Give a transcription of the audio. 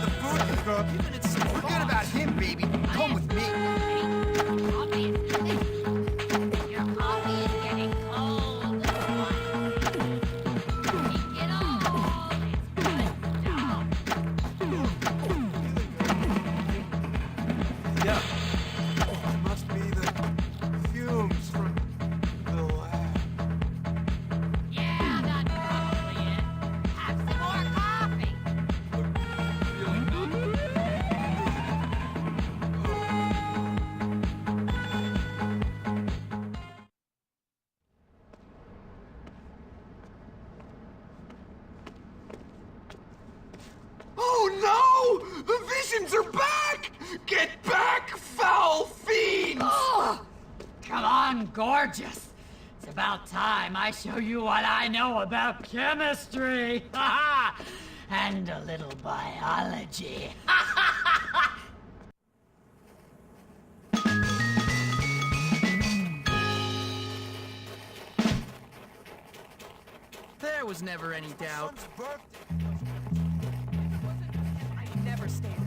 the food you cook. Forget about him, baby. Come with me. Your coffee is getting cold. Get all this good stuff. Yeah. Must be the fumes from the lab. Yeah, that's probably it. Have some more coffee. Really not. Oh no! The visions are back! Get back, foul fiends! Oh, come on, gorgeous. It's about time I show you what I know about chemistry. And a little biology. There was never any doubt. Son's birthday. I never stand